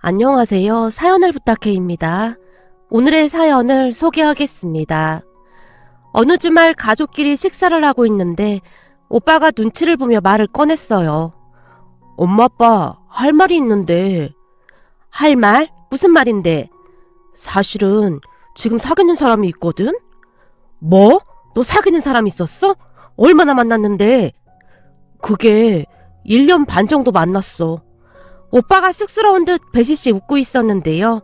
안녕하세요. 사연을 부탁해입니다. 오늘의 사연을 소개하겠습니다. 어느 주말 가족끼리 식사를 하고 있는데 오빠가 눈치를 보며 말을 꺼냈어요. 엄마, 아빠, 할 말이 있는데. 할 말? 무슨 말인데? 사실은 지금 사귀는 사람이 있거든? 뭐? 너 사귀는 사람 있었어? 얼마나 만났는데? 그게 1년 반 정도 만났어. 오빠가 쑥스러운 듯 배시씨 웃고 있었는데요.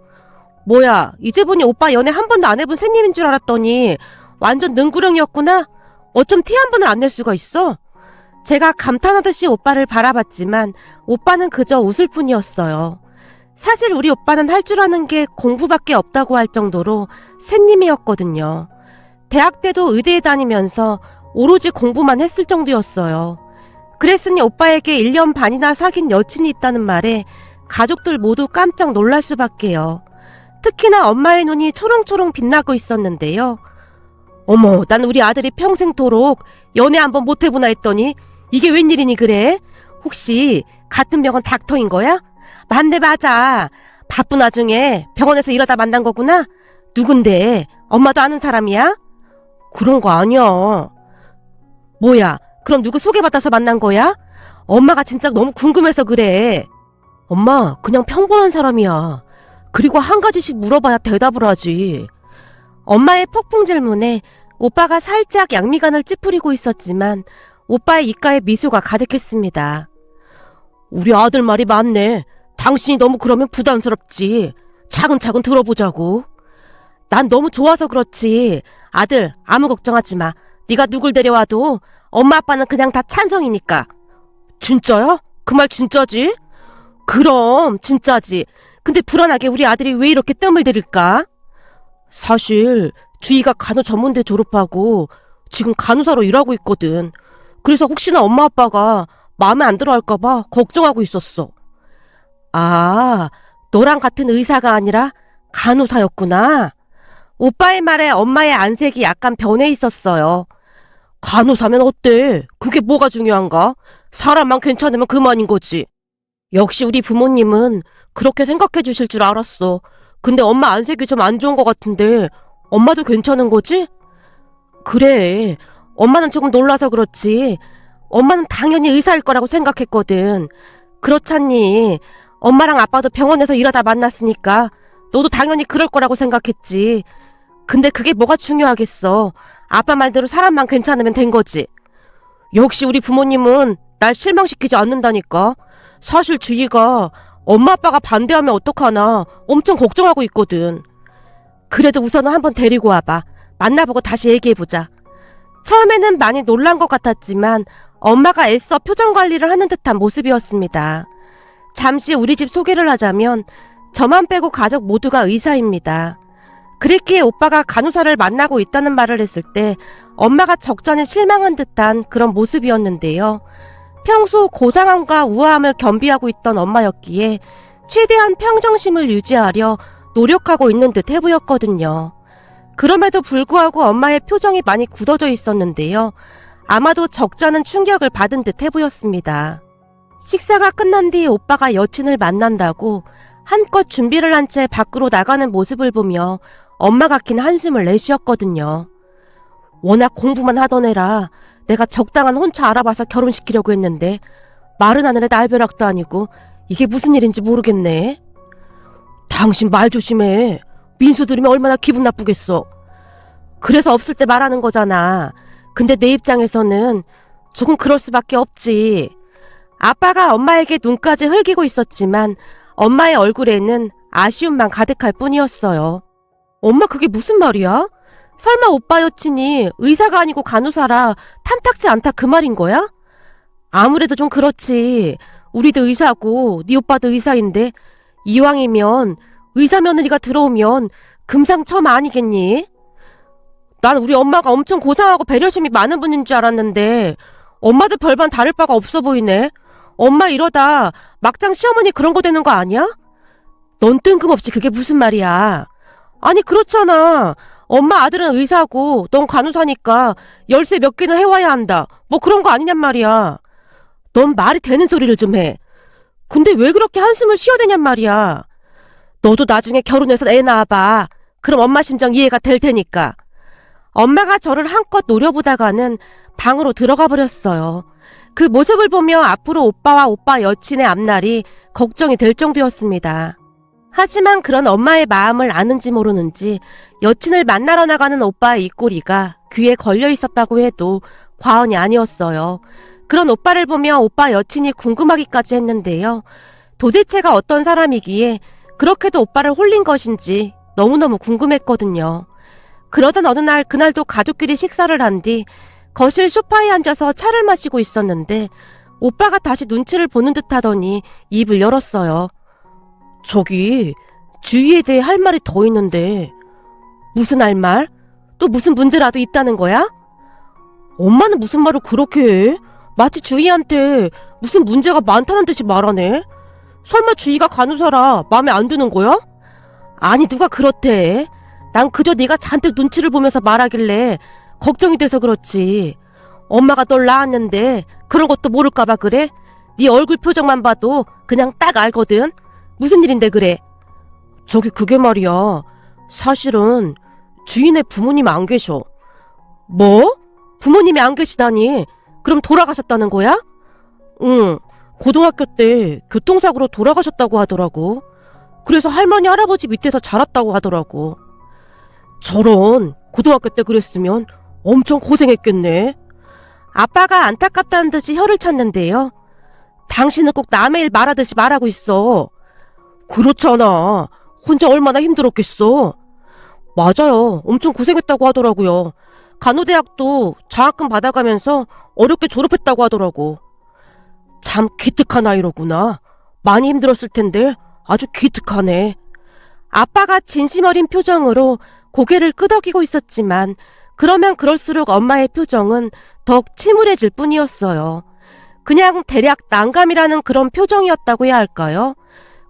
뭐야, 이제 보니 오빠 연애 한 번도 안 해본 새님인 줄 알았더니 완전 능구렁이었구나? 어쩜 티 한 번을 안 낼 수가 있어? 제가 감탄하듯이 오빠를 바라봤지만 오빠는 그저 웃을 뿐이었어요. 사실 우리 오빠는 할 줄 아는 게 공부밖에 없다고 할 정도로 새님이었거든요. 대학 때도 의대에 다니면서 오로지 공부만 했을 정도였어요. 그랬으니 오빠에게 1년 반이나 사귄 여친이 있다는 말에 가족들 모두 깜짝 놀랄 수밖에요. 특히나 엄마의 눈이 초롱초롱 빛나고 있었는데요. 어머, 난 우리 아들이 평생토록 연애 한번 못 해보나 했더니 이게 웬일이니 그래? 혹시 같은 병원 닥터인 거야? 맞네, 맞아. 바쁜 와중에 병원에서 일하다 만난 거구나? 누군데? 엄마도 아는 사람이야? 그런 거 아니야. 뭐야? 그럼 누구 소개받아서 만난 거야? 엄마가 진짜 너무 궁금해서 그래. 엄마, 그냥 평범한 사람이야. 그리고 한 가지씩 물어봐야 대답을 하지. 엄마의 폭풍 질문에 오빠가 살짝 양미간을 찌푸리고 있었지만 오빠의 입가에 미소가 가득했습니다. 우리 아들 말이 맞네. 당신이 너무 그러면 부담스럽지. 차근차근 들어보자고. 난 너무 좋아서 그렇지. 아들, 아무 걱정하지 마. 네가 누굴 데려와도 엄마 아빠는 그냥 다 찬성이니까. 진짜야? 그 말 진짜지? 그럼 진짜지. 근데 불안하게 우리 아들이 왜 이렇게 뜸을 들일까? 사실 주희가 간호전문대 졸업하고 지금 간호사로 일하고 있거든. 그래서 혹시나 엄마 아빠가 마음에 안 들어 할까봐 걱정하고 있었어. 아, 너랑 같은 의사가 아니라 간호사였구나. 오빠의 말에 엄마의 안색이 약간 변해 있었어요. 간호사면 어때? 그게 뭐가 중요한가? 사람만 괜찮으면 그만인 거지. 역시 우리 부모님은 그렇게 생각해 주실 줄 알았어. 근데 엄마 안색이 좀 안 좋은 것 같은데 엄마도 괜찮은 거지? 그래. 엄마는 조금 놀라서 그렇지. 엄마는 당연히 의사일 거라고 생각했거든. 그렇잖니. 엄마랑 아빠도 병원에서 일하다 만났으니까 너도 당연히 그럴 거라고 생각했지. 근데 그게 뭐가 중요하겠어. 아빠 말대로 사람만 괜찮으면 된 거지. 역시 우리 부모님은 날 실망시키지 않는다니까. 사실 주희가 엄마 아빠가 반대하면 어떡하나 엄청 걱정하고 있거든. 그래도 우선은 한번 데리고 와봐. 만나보고 다시 얘기해보자. 처음에는 많이 놀란 것 같았지만 엄마가 애써 표정 관리를 하는 듯한 모습이었습니다. 잠시 우리 집 소개를 하자면 저만 빼고 가족 모두가 의사입니다. 그랬기에 오빠가 간호사를 만나고 있다는 말을 했을 때 엄마가 적잖이 실망한 듯한 그런 모습이었는데요. 평소 고상함과 우아함을 겸비하고 있던 엄마였기에 최대한 평정심을 유지하려 노력하고 있는 듯 해 보였거든요. 그럼에도 불구하고 엄마의 표정이 많이 굳어져 있었는데요. 아마도 적잖은 충격을 받은 듯 해 보였습니다. 식사가 끝난 뒤 오빠가 여친을 만난다고 한껏 준비를 한 채 밖으로 나가는 모습을 보며 엄마가 긴 한숨을 내쉬었거든요. 워낙 공부만 하던 애라 내가 적당한 혼처 알아봐서 결혼시키려고 했는데 말은 하늘에 날벼락도 아니고 이게 무슨 일인지 모르겠네. 당신 말 조심해. 민수 들으면 얼마나 기분 나쁘겠어. 그래서 없을 때 말하는 거잖아. 근데 내 입장에서는 조금 그럴 수밖에 없지. 아빠가 엄마에게 눈까지 흘기고 있었지만 엄마의 얼굴에는 아쉬움만 가득할 뿐이었어요. 엄마, 그게 무슨 말이야? 설마 오빠 여친이 의사가 아니고 간호사라 탐탁지 않다 그 말인 거야? 아무래도 좀 그렇지. 우리도 의사고 네 오빠도 의사인데 이왕이면 의사 며느리가 들어오면 금상첨화 아니겠니? 난 우리 엄마가 엄청 고상하고 배려심이 많은 분인 줄 알았는데 엄마도 별반 다를 바가 없어 보이네. 엄마 이러다 막장 시어머니 그런 거 되는 거 아니야? 넌 뜬금없이 그게 무슨 말이야. 아니 그렇잖아. 엄마 아들은 의사고 넌 간호사니까 열쇠 몇 개는 해와야 한다. 뭐 그런 거 아니냔 말이야. 넌 말이 되는 소리를 좀 해. 근데 왜 그렇게 한숨을 쉬어대냔 말이야. 너도 나중에 결혼해서 애 낳아봐. 그럼 엄마 심정 이해가 될 테니까. 엄마가 저를 한껏 노려보다가는 방으로 들어가 버렸어요. 그 모습을 보며 앞으로 오빠와 오빠 여친의 앞날이 걱정이 될 정도였습니다. 하지만 그런 엄마의 마음을 아는지 모르는지 여친을 만나러 나가는 오빠의 입꼬리가 귀에 걸려 있었다고 해도 과언이 아니었어요. 그런 오빠를 보며 오빠 여친이 궁금하기까지 했는데요. 도대체가 어떤 사람이기에 그렇게도 오빠를 홀린 것인지 너무너무 궁금했거든요. 그러던 어느 날 그날도 가족끼리 식사를 한 뒤 거실 소파에 앉아서 차를 마시고 있었는데 오빠가 다시 눈치를 보는 듯 하더니 입을 열었어요. 저기 주희에 대해 할 말이 더 있는데 무슨 할 말? 또 무슨 문제라도 있다는 거야? 엄마는 무슨 말을 그렇게 해? 마치 주희한테 무슨 문제가 많다는 듯이 말하네. 설마 주희가 간호사라 마음에 안 드는 거야? 아니 누가 그렇대. 난 그저 네가 잔뜩 눈치를 보면서 말하길래 걱정이 돼서 그렇지. 엄마가 널 낳았는데 그런 것도 모를까봐 그래? 네 얼굴 표정만 봐도 그냥 딱 알거든. 무슨 일인데 그래? 저기 그게 말이야. 사실은 주인의 부모님 안 계셔. 뭐? 부모님이 안 계시다니? 그럼 돌아가셨다는 거야? 응. 고등학교 때 교통사고로 돌아가셨다고 하더라고. 그래서 할머니 할아버지 밑에서 자랐다고 하더라고. 저런, 고등학교 때 그랬으면 엄청 고생했겠네. 아빠가 안타깝다는 듯이 혀를 쳤는데요. 당신은 꼭 남의 일 말하듯이 말하고 있어. 그렇잖아. 혼자 얼마나 힘들었겠어. 맞아요. 엄청 고생했다고 하더라고요. 간호대학도 장학금 받아가면서 어렵게 졸업했다고 하더라고. 참 기특한 아이로구나. 많이 힘들었을 텐데 아주 기특하네. 아빠가 진심 어린 표정으로 고개를 끄덕이고 있었지만 그러면 그럴수록 엄마의 표정은 더욱 침울해질 뿐이었어요. 그냥 대략 난감이라는 그런 표정이었다고 해야 할까요?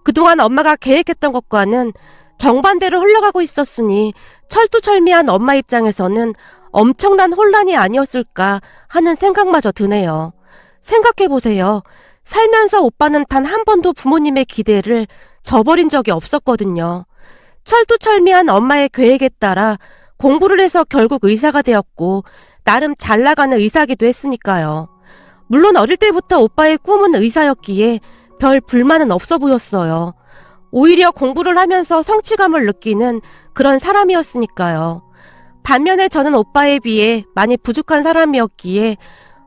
그동안 엄마가 계획했던 것과는 정반대로 흘러가고 있었으니 철두철미한 엄마 입장에서는 엄청난 혼란이 아니었을까 하는 생각마저 드네요. 생각해보세요. 살면서 오빠는 단 한 번도 부모님의 기대를 저버린 적이 없었거든요. 철두철미한 엄마의 계획에 따라 공부를 해서 결국 의사가 되었고 나름 잘 나가는 의사기도 했으니까요. 물론 어릴 때부터 오빠의 꿈은 의사였기에 별 불만은 없어 보였어요. 오히려 공부를 하면서 성취감을 느끼는 그런 사람이었으니까요. 반면에 저는 오빠에 비해 많이 부족한 사람이었기에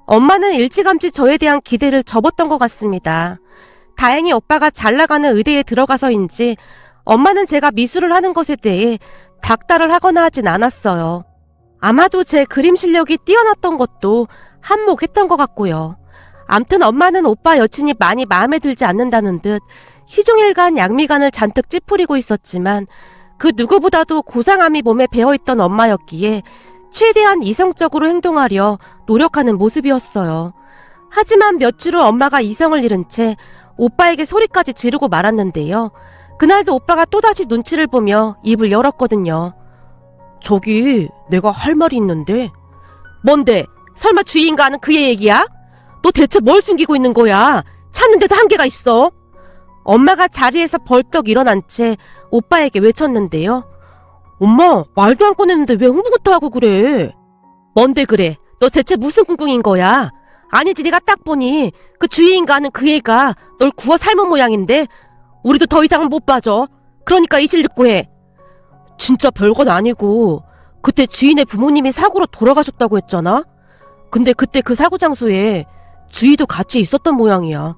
엄마는 일찌감치 저에 대한 기대를 접었던 것 같습니다. 다행히 오빠가 잘 나가는 의대에 들어가서인지 엄마는 제가 미술을 하는 것에 대해 닥달을 하거나 하진 않았어요. 아마도 제 그림 실력이 뛰어났던 것도 한몫했던 것 같고요. 암튼 엄마는 오빠 여친이 많이 마음에 들지 않는다는 듯 시종일관 양미간을 잔뜩 찌푸리고 있었지만 그 누구보다도 고상함이 몸에 배어있던 엄마였기에 최대한 이성적으로 행동하려 노력하는 모습이었어요. 하지만 며칠 후 엄마가 이성을 잃은 채 오빠에게 소리까지 지르고 말았는데요. 그날도 오빠가 또다시 눈치를 보며 입을 열었거든요. 저기 내가 할 말이 있는데. 뭔데? 설마 주인가 하는 그의 얘기야? 너 대체 뭘 숨기고 있는 거야? 찾는데도 한계가 있어. 엄마가 자리에서 벌떡 일어난 채 오빠에게 외쳤는데요. 엄마, 말도 안 꺼냈는데 왜 흥분부터 하고 그래? 뭔데 그래? 너 대체 무슨 꿍꿍인 거야? 아니지, 내가 딱 보니 그 주인가 하는 그 애가 널 구워 삶은 모양인데 우리도 더 이상은 못 봐줘. 그러니까 이실 듣고 해. 진짜 별건 아니고 그때 주인의 부모님이 사고로 돌아가셨다고 했잖아? 근데 그때 그 사고 장소에 주희도 같이 있었던 모양이야.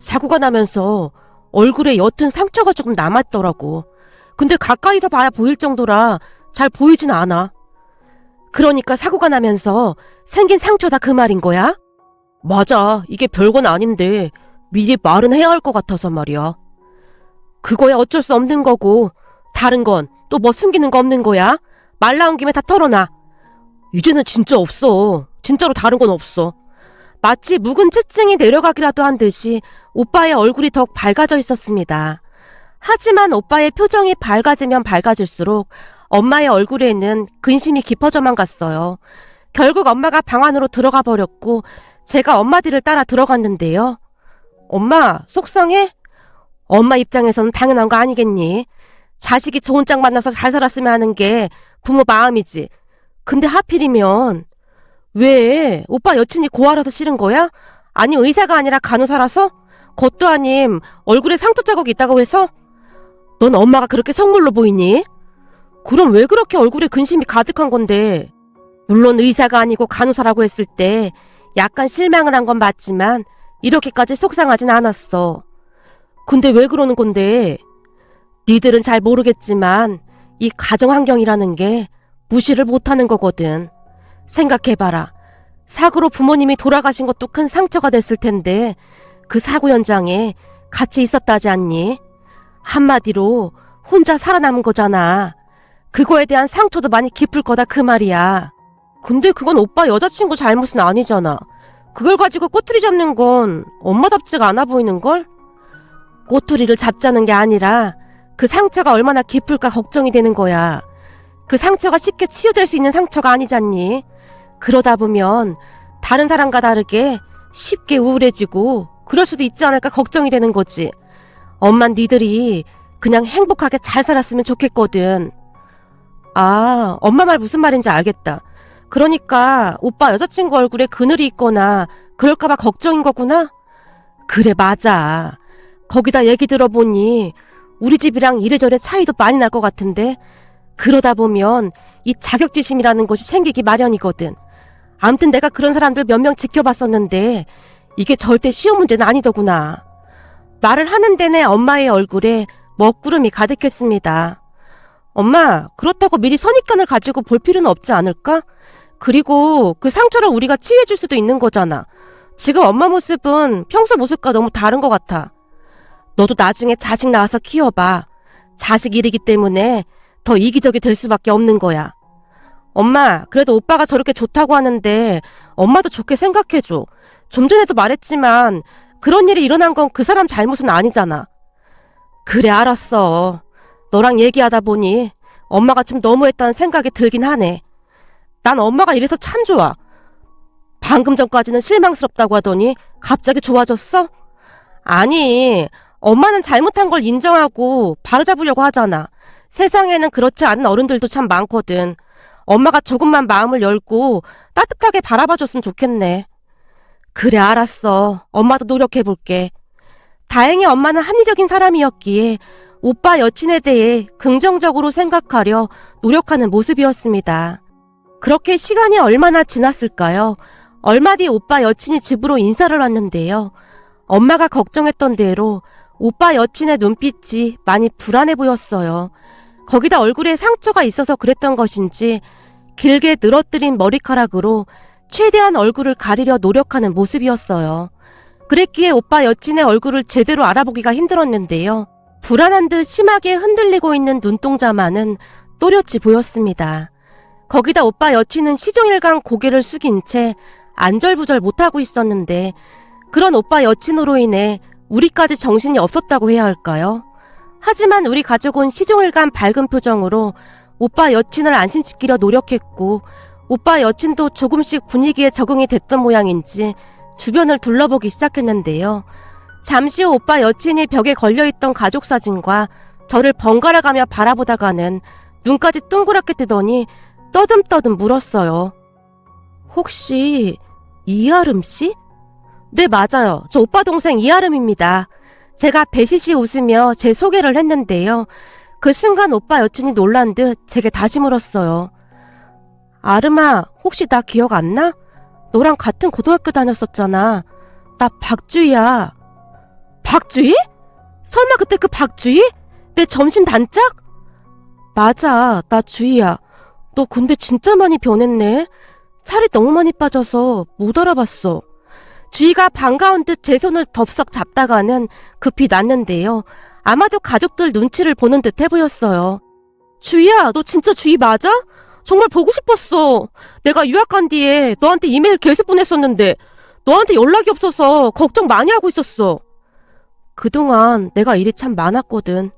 사고가 나면서 얼굴에 옅은 상처가 조금 남았더라고. 근데 가까이서 봐야 보일 정도라 잘 보이진 않아. 그러니까 사고가 나면서 생긴 상처다 그 말인 거야? 맞아. 이게 별건 아닌데 미리 말은 해야 할 것 같아서 말이야. 그거야 어쩔 수 없는 거고 다른 건 또 뭐 숨기는 거 없는 거야? 말 나온 김에 다 털어놔. 이제는 진짜 없어. 진짜로 다른 건 없어. 마치 묵은 치증이 내려가기라도 한 듯이 오빠의 얼굴이 더욱 밝아져 있었습니다. 하지만 오빠의 표정이 밝아지면 밝아질수록 엄마의 얼굴에는 근심이 깊어져만 갔어요. 결국 엄마가 방 안으로 들어가 버렸고 제가 엄마 뒤를 따라 들어갔는데요. 엄마, 속상해? 엄마 입장에서는 당연한 거 아니겠니? 자식이 좋은 짝 만나서 잘 살았으면 하는 게 부모 마음이지. 근데 하필이면 왜 오빠 여친이 고아라서 싫은 거야? 아니 의사가 아니라 간호사라서? 그것도 아님 얼굴에 상처 자국이 있다고 해서? 넌 엄마가 그렇게 성물로 보이니? 그럼 왜 그렇게 얼굴에 근심이 가득한 건데? 물론 의사가 아니고 간호사라고 했을 때 약간 실망을 한 건 맞지만 이렇게까지 속상하진 않았어. 근데 왜 그러는 건데? 니들은 잘 모르겠지만 이 가정 환경이라는 게 무시를 못하는 거거든. 생각해봐라. 사고로 부모님이 돌아가신 것도 큰 상처가 됐을 텐데 그 사고 현장에 같이 있었다지 않니? 한마디로 혼자 살아남은 거잖아. 그거에 대한 상처도 많이 깊을 거다 그 말이야. 근데 그건 오빠 여자친구 잘못은 아니잖아. 그걸 가지고 꼬투리 잡는 건 엄마답지가 않아 보이는걸? 꼬투리를 잡자는 게 아니라 그 상처가 얼마나 깊을까 걱정이 되는 거야. 그 상처가 쉽게 치유될 수 있는 상처가 아니잖니. 그러다 보면 다른 사람과 다르게 쉽게 우울해지고 그럴 수도 있지 않을까 걱정이 되는 거지. 엄만 니들이 그냥 행복하게 잘 살았으면 좋겠거든. 아, 엄마 말 무슨 말인지 알겠다. 그러니까 오빠 여자친구 얼굴에 그늘이 있거나 그럴까봐 걱정인 거구나? 그래, 맞아. 거기다 얘기 들어보니 우리 집이랑 이래저래 차이도 많이 날 것 같은데 그러다 보면 이 자격지심이라는 것이 생기기 마련이거든. 암튼 내가 그런 사람들 몇 명 지켜봤었는데 이게 절대 쉬운 문제는 아니더구나. 말을 하는 내내 엄마의 얼굴에 먹구름이 가득했습니다. 엄마, 그렇다고 미리 선입견을 가지고 볼 필요는 없지 않을까? 그리고 그 상처를 우리가 치유해줄 수도 있는 거잖아. 지금 엄마 모습은 평소 모습과 너무 다른 것 같아. 너도 나중에 자식 낳아서 키워봐. 자식 일이기 때문에 더 이기적이 될 수밖에 없는 거야. 엄마, 그래도 오빠가 저렇게 좋다고 하는데 엄마도 좋게 생각해줘. 좀 전에도 말했지만 그런 일이 일어난 건 그 사람 잘못은 아니잖아. 그래, 알았어. 너랑 얘기하다 보니 엄마가 좀 너무했다는 생각이 들긴 하네. 난 엄마가 이래서 참 좋아. 방금 전까지는 실망스럽다고 하더니 갑자기 좋아졌어? 아니, 엄마는 잘못한 걸 인정하고 바로잡으려고 하잖아. 세상에는 그렇지 않은 어른들도 참 많거든. 엄마가 조금만 마음을 열고 따뜻하게 바라봐줬으면 좋겠네. 그래, 알았어. 엄마도 노력해볼게. 다행히 엄마는 합리적인 사람이었기에 오빠 여친에 대해 긍정적으로 생각하려 노력하는 모습이었습니다. 그렇게 시간이 얼마나 지났을까요? 얼마 뒤 오빠 여친이 집으로 인사를 왔는데요. 엄마가 걱정했던 대로 오빠 여친의 눈빛이 많이 불안해 보였어요. 거기다 얼굴에 상처가 있어서 그랬던 것인지 길게 늘어뜨린 머리카락으로 최대한 얼굴을 가리려 노력하는 모습이었어요. 그랬기에 오빠 여친의 얼굴을 제대로 알아보기가 힘들었는데요. 불안한 듯 심하게 흔들리고 있는 눈동자만은 또렷이 보였습니다. 거기다 오빠 여친은 시종일관 고개를 숙인 채 안절부절 못하고 있었는데 그런 오빠 여친으로 인해 우리까지 정신이 없었다고 해야 할까요? 하지만 우리 가족은 시종일관 밝은 표정으로 오빠 여친을 안심시키려 노력했고 오빠 여친도 조금씩 분위기에 적응이 됐던 모양인지 주변을 둘러보기 시작했는데요. 잠시 후 오빠 여친이 벽에 걸려있던 가족 사진과 저를 번갈아가며 바라보다가는 눈까지 동그랗게 뜨더니 떠듬떠듬 물었어요. 혹시 이아름 씨? 네, 맞아요. 저 오빠 동생 이아름입니다. 제가 배시시 웃으며 제 소개를 했는데요. 그 순간 오빠 여친이 놀란 듯 제게 다시 물었어요. 아름아, 혹시 나 기억 안 나? 너랑 같은 고등학교 다녔었잖아. 나 박주희야. 박주희? 설마 그때 그 박주희? 내 점심 단짝? 맞아, 나 주희야. 너 근데 진짜 많이 변했네. 살이 너무 많이 빠져서 못 알아봤어. 주희가 반가운 듯 제 손을 덥석 잡다가는 급히 놨는데요. 아마도 가족들 눈치를 보는 듯 해보였어요. 주희야, 너 진짜 주희 맞아? 정말 보고 싶었어. 내가 유학 간 뒤에 너한테 이메일 계속 보냈었는데 너한테 연락이 없어서 걱정 많이 하고 있었어. 그동안 내가 일이 참 많았거든.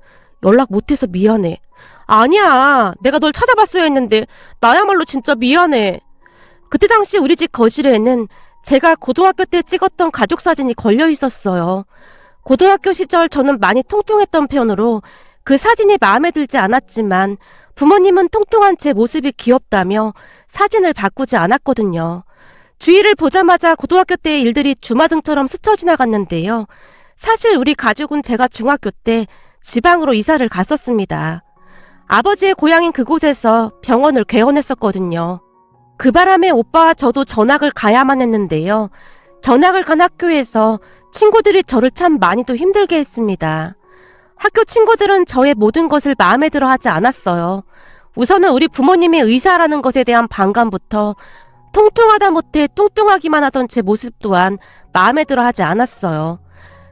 연락 못해서 미안해. 아니야, 내가 널 찾아봤어야 했는데 나야말로 진짜 미안해. 그때 당시 우리 집 거실에는 제가 고등학교 때 찍었던 가족 사진이 걸려 있었어요. 고등학교 시절 저는 많이 통통했던 편으로 그 사진이 마음에 들지 않았지만 부모님은 통통한 제 모습이 귀엽다며 사진을 바꾸지 않았거든요. 주위를 보자마자 고등학교 때의 일들이 주마등처럼 스쳐 지나갔는데요. 사실 우리 가족은 제가 중학교 때 지방으로 이사를 갔었습니다. 아버지의 고향인 그곳에서 병원을 개원했었거든요. 그 바람에 오빠와 저도 전학을 가야만 했는데요. 전학을 간 학교에서 친구들이 저를 참 많이도 힘들게 했습니다. 학교 친구들은 저의 모든 것을 마음에 들어 하지 않았어요. 우선은 우리 부모님이 의사라는 것에 대한 반감부터 통통하다 못해 뚱뚱하기만 하던 제 모습 또한 마음에 들어 하지 않았어요.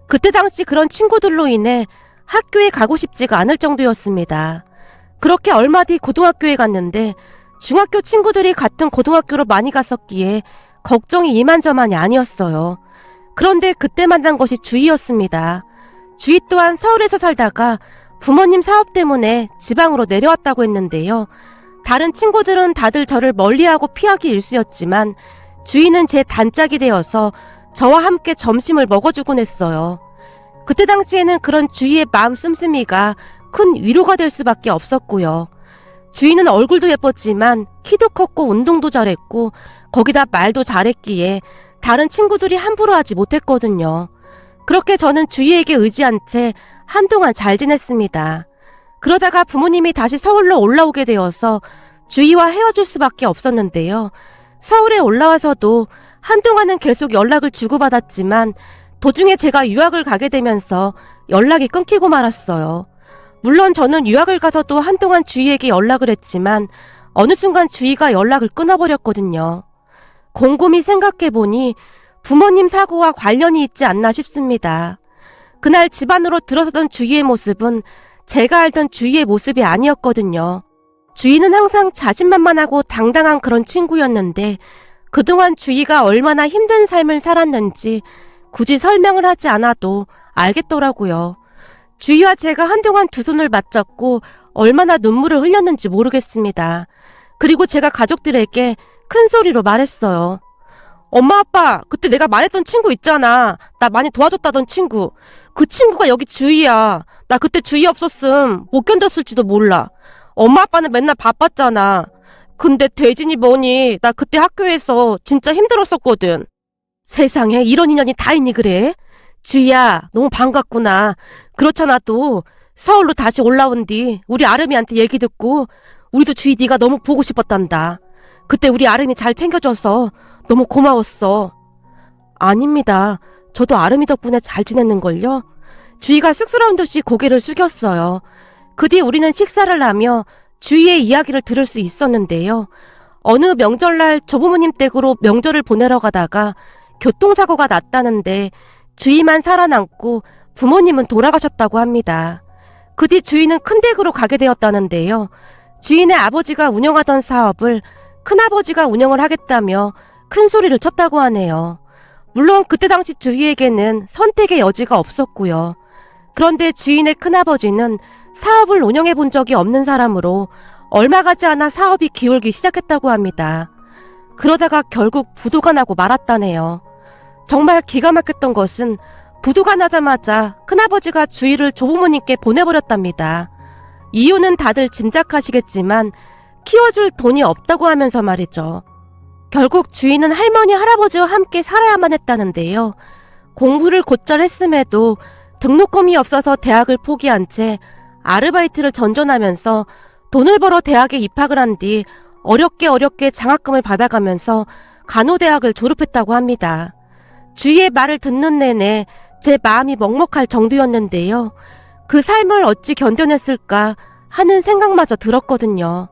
그때 당시 그런 친구들로 인해 학교에 가고 싶지가 않을 정도였습니다. 그렇게 얼마 뒤 고등학교에 갔는데 중학교 친구들이 같은 고등학교로 많이 갔었기에 걱정이 이만저만이 아니었어요. 그런데 그때 만난 것이 주희였습니다. 주희 또한 서울에서 살다가 부모님 사업 때문에 지방으로 내려왔다고 했는데요. 다른 친구들은 다들 저를 멀리하고 피하기 일쑤였지만 주희는 제 단짝이 되어서 저와 함께 점심을 먹어주곤 했어요. 그때 당시에는 그런 주희의 마음 씀씀이가 큰 위로가 될 수밖에 없었고요. 주희는 얼굴도 예뻤지만 키도 컸고 운동도 잘했고 거기다 말도 잘했기에 다른 친구들이 함부로 하지 못했거든요. 그렇게 저는 주희에게 의지한 채 한동안 잘 지냈습니다. 그러다가 부모님이 다시 서울로 올라오게 되어서 주희와 헤어질 수밖에 없었는데요. 서울에 올라와서도 한동안은 계속 연락을 주고받았지만 도중에 제가 유학을 가게 되면서 연락이 끊기고 말았어요. 물론 저는 유학을 가서도 한동안 주희에게 연락을 했지만 어느 순간 주희가 연락을 끊어버렸거든요. 곰곰이 생각해보니 부모님 사고와 관련이 있지 않나 싶습니다. 그날 집 안으로 들어서던 주희의 모습은 제가 알던 주희의 모습이 아니었거든요. 주희는 항상 자신만만하고 당당한 그런 친구였는데 그동안 주희가 얼마나 힘든 삶을 살았는지 굳이 설명을 하지 않아도 알겠더라고요. 주희와 제가 한동안 두 손을 맞잡고 얼마나 눈물을 흘렸는지 모르겠습니다. 그리고 제가 가족들에게 큰 소리로 말했어요. 엄마 아빠 그때 내가 말했던 친구 있잖아. 나 많이 도와줬다던 친구. 그 친구가 여기 주희야. 나 그때 주희 없었음 못 견뎠을지도 몰라. 엄마 아빠는 맨날 바빴잖아. 근데 대진이 뭐니 나 그때 학교에서 진짜 힘들었었거든. 세상에 이런 인연이 다 있니 그래? 주희야 너무 반갑구나. 그렇잖아 또 서울로 다시 올라온 뒤 우리 아름이한테 얘기 듣고 우리도 주희 네가 너무 보고 싶었단다. 그때 우리 아름이 잘 챙겨줘서 너무 고마웠어. 아닙니다. 저도 아름이 덕분에 잘 지냈는걸요. 주희가 쑥스러운 듯이 고개를 숙였어요. 그 뒤 우리는 식사를 하며 주희의 이야기를 들을 수 있었는데요. 어느 명절날 조부모님 댁으로 명절을 보내러 가다가 교통사고가 났다는데 주희만 살아남고 부모님은 돌아가셨다고 합니다. 그 뒤 주희는 큰 댁으로 가게 되었다는데요. 주희네 아버지가 운영하던 사업을 큰아버지가 운영을 하겠다며 큰 소리를 쳤다고 하네요. 물론 그때 당시 주희에게는 선택의 여지가 없었고요. 그런데 주희네 큰아버지는 사업을 운영해 본 적이 없는 사람으로 얼마 가지 않아 사업이 기울기 시작했다고 합니다. 그러다가 결국 부도가 나고 말았다네요. 정말 기가 막혔던 것은 부도가 나자마자 큰아버지가 주희를 조부모님께 보내버렸답니다. 이유는 다들 짐작하시겠지만 키워줄 돈이 없다고 하면서 말이죠. 결국 주희는 할머니 할아버지와 함께 살아야만 했다는데요. 공부를 곧잘 했음에도 등록금이 없어서 대학을 포기한 채 아르바이트를 전전하면서 돈을 벌어 대학에 입학을 한 뒤 어렵게 장학금을 받아가면서 간호대학을 졸업했다고 합니다. 주희의 말을 듣는 내내 제 마음이 먹먹할 정도였는데요. 그 삶을 어찌 견뎌냈을까 하는 생각마저 들었거든요.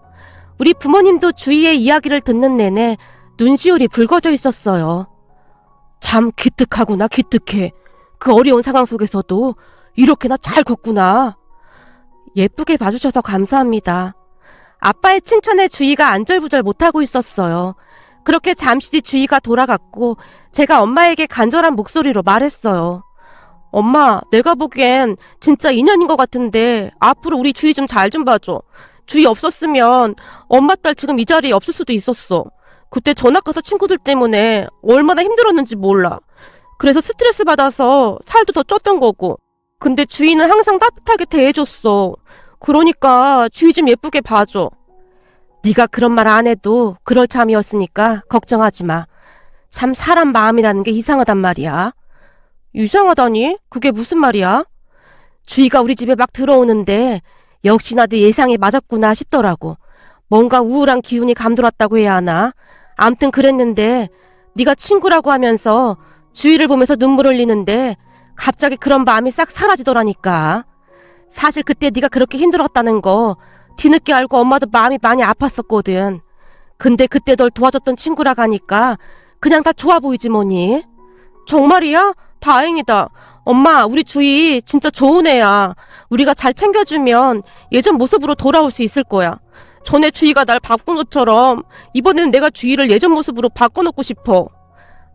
우리 부모님도 주희의 이야기를 듣는 내내 눈시울이 붉어져 있었어요. 참 기특하구나 기특해. 그 어려운 상황 속에서도 이렇게나 잘 컸구나. 예쁘게 봐주셔서 감사합니다. 아빠의 칭찬에 주희가 안절부절 못하고 있었어요. 그렇게 잠시 뒤 주희가 돌아갔고 제가 엄마에게 간절한 목소리로 말했어요. 엄마, 내가 보기엔 진짜 인연인 것 같은데 앞으로 우리 주희 좀 잘 좀 봐줘. 주희 없었으면 엄마 딸 지금 이 자리에 없을 수도 있었어. 그때 전학 가서 친구들 때문에 얼마나 힘들었는지 몰라. 그래서 스트레스 받아서 살도 더 쪘던 거고. 근데 주희는 항상 따뜻하게 대해줬어. 그러니까 주희 좀 예쁘게 봐줘. 네가 그런 말 안 해도 그럴 참이었으니까 걱정하지 마. 참 사람 마음이라는 게 이상하단 말이야. 이상하다니? 그게 무슨 말이야? 주희가 우리 집에 막 들어오는데 역시나 내 예상에 맞았구나 싶더라고. 뭔가 우울한 기운이 감돌았다고 해야 하나? 암튼 그랬는데 네가 친구라고 하면서 주희를 보면서 눈물 흘리는데 갑자기 그런 마음이 싹 사라지더라니까. 사실 그때 네가 그렇게 힘들었다는 거 뒤늦게 알고 엄마도 마음이 많이 아팠었거든. 근데 그때 널 도와줬던 친구라고 하니까 그냥 다 좋아 보이지 뭐니. 정말이야? 다행이다. 엄마, 우리 주희 진짜 좋은 애야. 우리가 잘 챙겨주면 예전 모습으로 돌아올 수 있을 거야. 전에 주희가 날 바꾼 것처럼 이번에는 내가 주희를 예전 모습으로 바꿔놓고 싶어.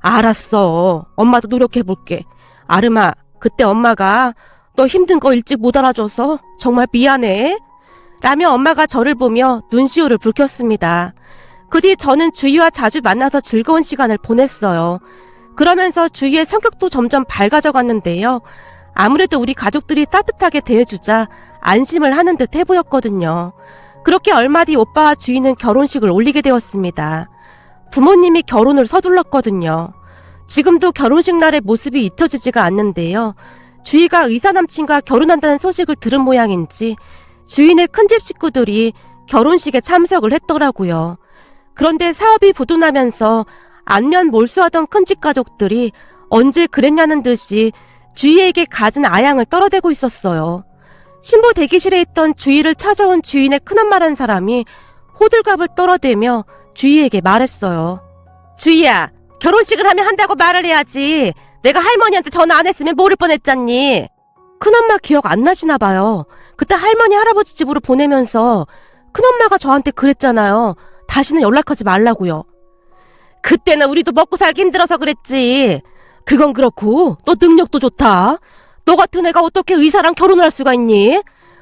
알았어. 엄마도 노력해볼게. 아름아, 그때 엄마가 너 힘든 거 일찍 못 알아줘서 정말 미안해. 라며 엄마가 저를 보며 눈시울을 붉혔습니다. 그 뒤 저는 주희와 자주 만나서 즐거운 시간을 보냈어요. 그러면서 주희의 성격도 점점 밝아져 갔는데요. 아무래도 우리 가족들이 따뜻하게 대해주자 안심을 하는 듯 해보였거든요. 그렇게 얼마 뒤 오빠와 주희는 결혼식을 올리게 되었습니다. 부모님이 결혼을 서둘렀거든요. 지금도 결혼식 날의 모습이 잊혀지지가 않는데요. 주희가 의사 남친과 결혼한다는 소식을 들은 모양인지 주인의 큰집 식구들이 결혼식에 참석을 했더라고요. 그런데 사업이 부도나면서 안면 몰수하던 큰집 가족들이 언제 그랬냐는 듯이 주희에게 갖은 아양을 떨어대고 있었어요. 신부 대기실에 있던 주희를 찾아온 주인의 큰엄마란 사람이 호들갑을 떨어대며 주희에게 말했어요. 주희야, 결혼식을 하면 한다고 말을 해야지. 내가 할머니한테 전화 안 했으면 모를 뻔했잖니. 큰엄마 기억 안 나시나 봐요. 그때 할머니 할아버지 집으로 보내면서 큰엄마가 저한테 그랬잖아요. 다시는 연락하지 말라고요. 그때는 우리도 먹고 살기 힘들어서 그랬지. 그건 그렇고 너 능력도 좋다. 너 같은 애가 어떻게 의사랑 결혼을 할 수가 있니?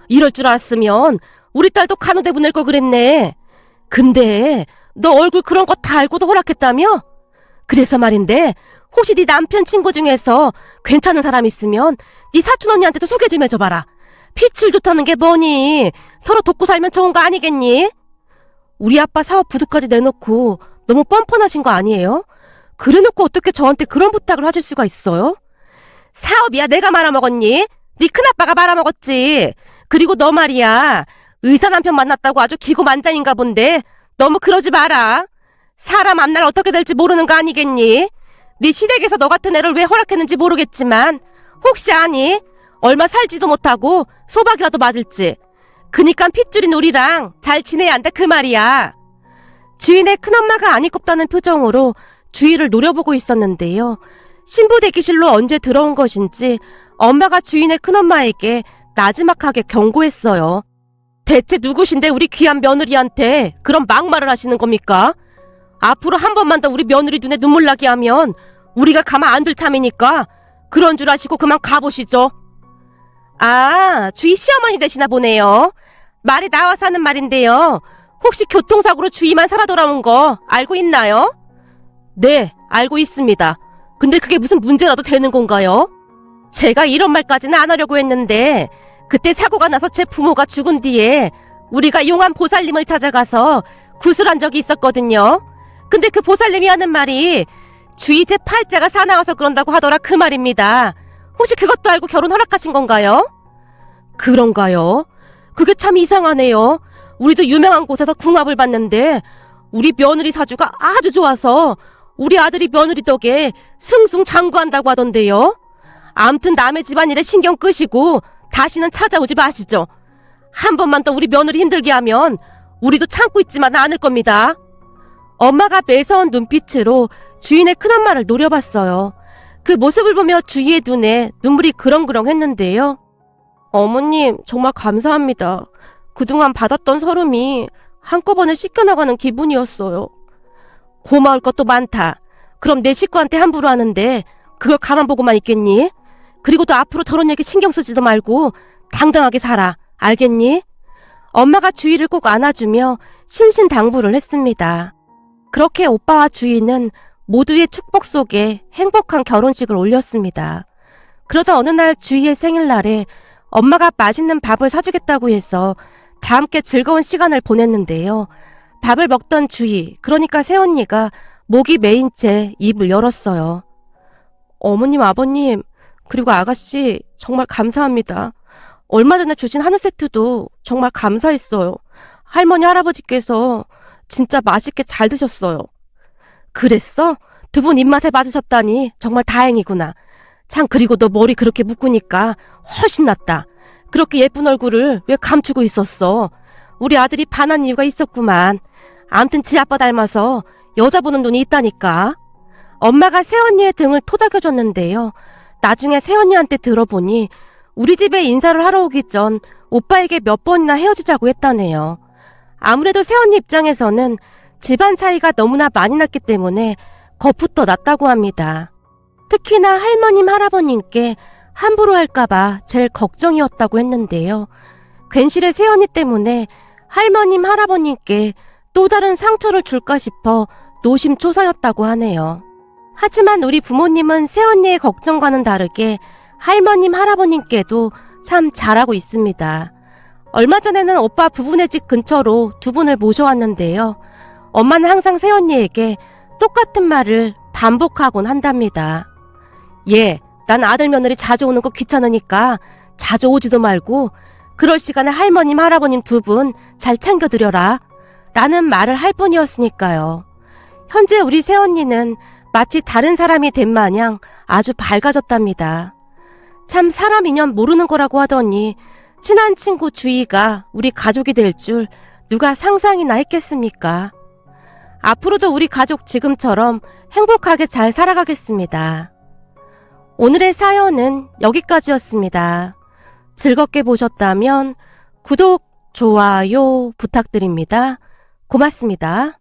이럴 줄 알았으면 우리 딸도 간호대 보낼 거 그랬네. 근데 너 얼굴 그런 거 다 알고도 허락했다며? 그래서 말인데 혹시 네 남편 친구 중에서 괜찮은 사람 있으면 네 사촌 언니한테도 소개 좀 해줘봐라. 피출 좋다는 게 뭐니? 서로 돕고 살면 좋은 거 아니겠니? 우리 아빠 사업 부도까지 내놓고 너무 뻔뻔하신 거 아니에요? 그래놓고 어떻게 저한테 그런 부탁을 하실 수가 있어요? 사업이야 내가 말아먹었니? 네 큰아빠가 말아먹었지. 그리고 너 말이야. 의사 남편 만났다고 아주 기고만장인가 본데 너무 그러지 마라. 사람 앞날 어떻게 될지 모르는 거 아니겠니? 네 시댁에서 너 같은 애를 왜 허락했는지 모르겠지만 혹시 아니? 얼마 살지도 못하고 소박이라도 맞을지. 그니까 핏줄인 우리랑 잘 지내야 한다 그 말이야. 주인의 큰엄마가 아니꼽다는 표정으로 주위를 노려보고 있었는데요. 신부 대기실로 언제 들어온 것인지 엄마가 주인의 큰엄마에게 나지막하게 경고했어요. 대체 누구신데 우리 귀한 며느리한테 그런 막말을 하시는 겁니까? 앞으로 한 번만 더 우리 며느리 눈에 눈물 나게 하면 우리가 가만 안 둘 참이니까 그런 줄 아시고 그만 가보시죠. 아, 주희 시어머니 되시나 보네요. 말이 나와서 하는 말인데요. 혹시 교통사고로 주희만 살아 돌아온 거 알고 있나요? 네, 알고 있습니다. 근데 그게 무슨 문제라도 되는 건가요? 제가 이런 말까지는 안 하려고 했는데 그때 사고가 나서 제 부모가 죽은 뒤에 우리가 용한 보살님을 찾아가서 구술한 적이 있었거든요. 근데 그 보살님이 하는 말이 주희 제 팔자가 사나워서 그런다고 하더라 그 말입니다. 혹시 그것도 알고 결혼 허락하신 건가요? 그런가요? 그게 참 이상하네요. 우리도 유명한 곳에서 궁합을 봤는데 우리 며느리 사주가 아주 좋아서 우리 아들이 며느리 덕에 승승장구한다고 하던데요. 암튼 남의 집안일에 신경 끄시고 다시는 찾아오지 마시죠. 한 번만 더 우리 며느리 힘들게 하면 우리도 참고 있지만 않을 겁니다. 엄마가 매서운 눈빛으로 주인의 큰엄마를 노려봤어요. 그 모습을 보며 주희의 눈에 눈물이 그렁그렁 했는데요. 어머님, 정말 감사합니다. 그동안 받았던 서름이 한꺼번에 씻겨나가는 기분이었어요. 고마울 것도 많다. 그럼 내 식구한테 함부로 하는데 그걸 가만 보고만 있겠니? 그리고 또 앞으로 저런 얘기 신경 쓰지도 말고 당당하게 살아. 알겠니? 엄마가 주희를 꼭 안아주며 신신당부를 했습니다. 그렇게 오빠와 주희는 모두의 축복 속에 행복한 결혼식을 올렸습니다. 그러다 어느 날 주희의 생일날에 엄마가 맛있는 밥을 사주겠다고 해서 다 함께 즐거운 시간을 보냈는데요. 밥을 먹던 주희, 그러니까 새언니가 목이 메인 채 입을 열었어요. 어머님, 아버님, 그리고 아가씨 정말 감사합니다. 얼마 전에 주신 한우 세트도 정말 감사했어요. 할머니, 할아버지께서 진짜 맛있게 잘 드셨어요. 그랬어? 두 분 입맛에 맞으셨다니 정말 다행이구나. 참, 그리고 너 머리 그렇게 묶으니까 훨씬 낫다. 그렇게 예쁜 얼굴을 왜 감추고 있었어? 우리 아들이 반한 이유가 있었구만. 암튼 지 아빠 닮아서 여자 보는 눈이 있다니까. 엄마가 새언니의 등을 토닥여줬는데요. 나중에 새언니한테 들어보니 우리 집에 인사를 하러 오기 전 오빠에게 몇 번이나 헤어지자고 했다네요. 아무래도 새언니 입장에서는 집안 차이가 너무나 많이 났기 때문에 겁부터 났다고 합니다. 특히나 할머님, 할아버님께 함부로 할까봐 제일 걱정이었다고 했는데요. 괜시레 새언니 때문에 할머님, 할아버님께 또 다른 상처를 줄까 싶어 노심초사였다고 하네요. 하지만 우리 부모님은 새언니의 걱정과는 다르게 할머님, 할아버님께도 참 잘하고 있습니다. 얼마 전에는 오빠 부부네 집 근처로 두 분을 모셔왔는데요. 엄마는 항상 새언니에게 똑같은 말을 반복하곤 한답니다. 난 아들 며느리 자주 오는 거 귀찮으니까 자주 오지도 말고 그럴 시간에 할머님, 할아버님 두 분 잘 챙겨드려라 라는 말을 할 뿐이었으니까요. 현재 우리 새언니는 마치 다른 사람이 된 마냥 아주 밝아졌답니다. 참 사람 인연 모르는 거라고 하더니 친한 친구 주희가 우리 가족이 될 줄 누가 상상이나 했겠습니까? 앞으로도 우리 가족 지금처럼 행복하게 잘 살아가겠습니다. 오늘의 사연은 여기까지였습니다. 즐겁게 보셨다면 구독, 좋아요 부탁드립니다. 고맙습니다.